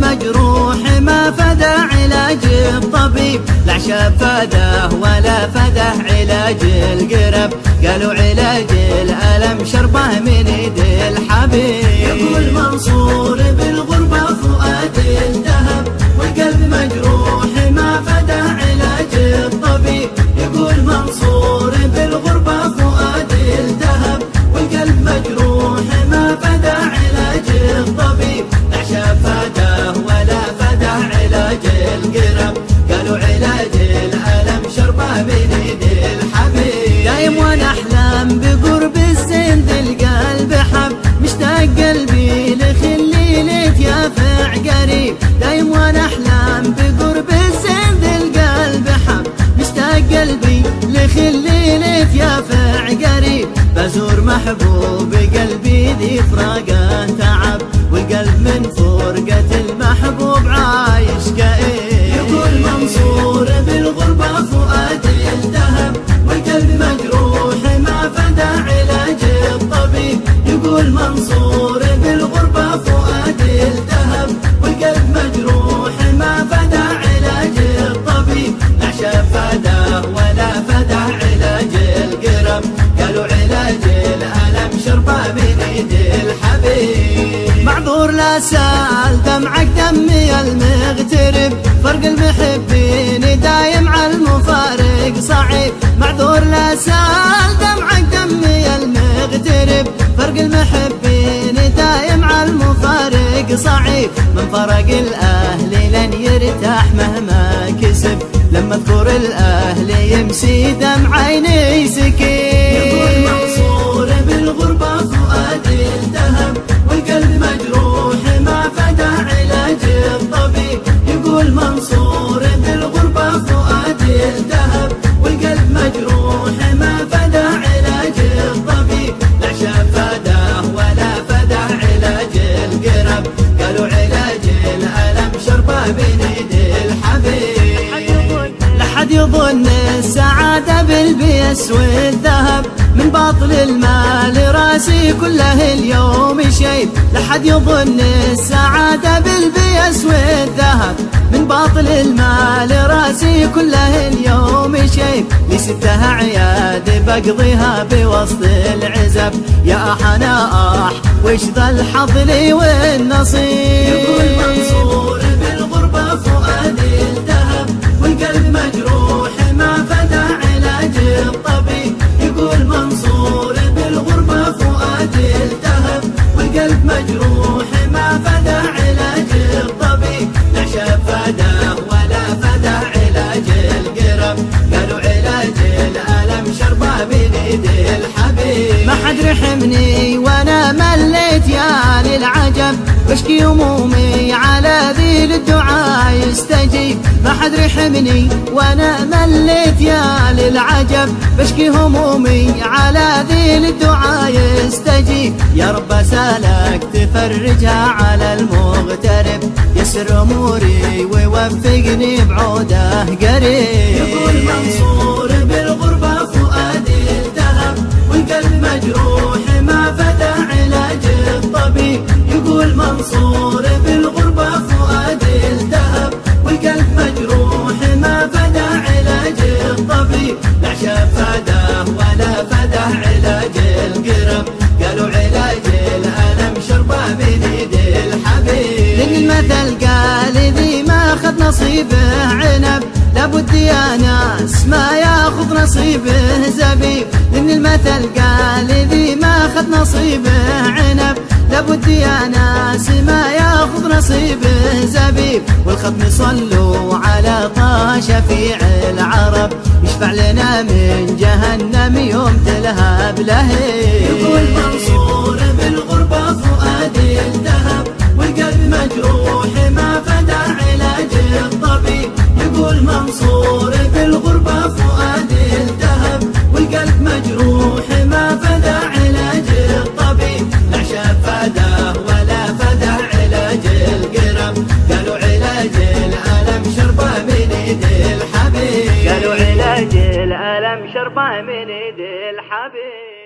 مجروح ما فدى علاج الطبيب، لا شاب فداه ولا فداه علاج القرب، قالوا علاج الألم شربه من ايد الحبيب. يقول منصور بالغربة فؤاد الذهب، والقلب مجروح ما فدى علاج الطبيب. يقول منصور بالغربة فؤاد الذهب، والقلب مجروح ما فدى علاج الطبيب، لا شاب فداه ولا فداه علاج القرب، قالوا علاج الألم شربه من ايد الحبيب. دايم وانا احلم بقرب الزين ذي القلب حب، مشتاق قلبي لخلي يتيافع قريب. دايم وانا احلم بقرب الزين ذي القلب حب، مشتاق قلبي لخلي يتيافع قريب. بزور محبوب قلبي ذي فراقه تعب، والقلب من فرقة المحبوب عايش كئيب. يقول منصور بالغربة فؤاد الذهب، والقلب مجروح ما فدى علاج الطبيب. يقول منصور بالغربة فؤاد الذهب، والقلب مجروح ما فدى علاج الطبيب، لا شاب فداه ولا فدى علاج القرب، قالوا علاج الألم شربه من ايد الحبيب. معذور لا سال دمعك دمي المغترب، فرق المحبين دايم على المفارق صعيب. معذور لا سال دمعك دمي المغترب، فرق المحبين دايم على المفارق صعيب. من فرق الأهل لن يرتاح مهما كسب، لما اذكر الأهل يمسي دمع عيني سكيب. يقول منصور بالغربة فؤاد الذهب، والقلب مجروح ما فدى علاج الطبيب. يقول منصور بالغربة فؤاد الذهب، والقلب مجروح ما فدى علاج الطبيب، لا شاب فداه ولا فدى علاج القرب، قالوا علاج الألم شربه من ايد الحبيب. لحد يظن السعادة بالبيس والذهب، من باطل المال راسي كله اليوم شيب. لحد يظن السعادة بالبيس والذهب، من باطل المال راسي كله اليوم شيب. لي ستة عياد بقضيها بوسط العزب، يا أحنا وش ذا الحظ لي والنصيب. يقول منصور بالغربة فؤاد الذهب، والقلب مجروح ما فدى علاج الطبيب. يقول منصور بالغربة فؤاد الذهب، والقلب مجروح ما فدى علاج الطبيب، لا شاب فداه ولا فدى علاج القرب، قالوا علاج الألم شربه من ايد الحبيب. ما حد رحمني وانا مليت يا للعجب، بشكي همومي على ذي الدعاء يستجيب. ما حد رحمني وانا مليت يا للعجب، بشكي همومي على ذي الدعاء يستجيب. يا رب اسالك تفرجها على المغترب، يسر اموري ويوفقني بعوده قريب. يقول منصور بالغربة فؤاد الذهب، والقلب مجروح ما فدى علاج الطبيب. يقول منصور بالغربة فؤاد الذهب، والقلب مجروح ما فدى علاج الطبيب، لا شاب فداه ولا فدى علاج القرب، قالوا علاج الألم شربه من ايد الحبيب. لأن المثل قال ذي ما أخذ نصيبه عنب، لابد يا ناس ما ياخذ نصيبه زبيب. لأن المثل قال ذي ما أخذ نصيبه عنب، لابد يا ناس ما ياخذ نصيبه زبيب. والختم صلوا على طه شفيع العرب، يشفع لنا من جهنم يوم تلهب لهيب. يقول منصور بالغربة فؤاد الذهب، والقلب مجروح ما فدى علاج الطبيب. يقول منصور بالغربة فؤاد الذهب، والقلب مجروح ما فدى علاج الطبيب، لا شاب فداه ولا فدى علاج القرب، قالوا علاج الألم شربه من ايد الحبيب. قالوا علاج الألم شربه من ايد الحبيب.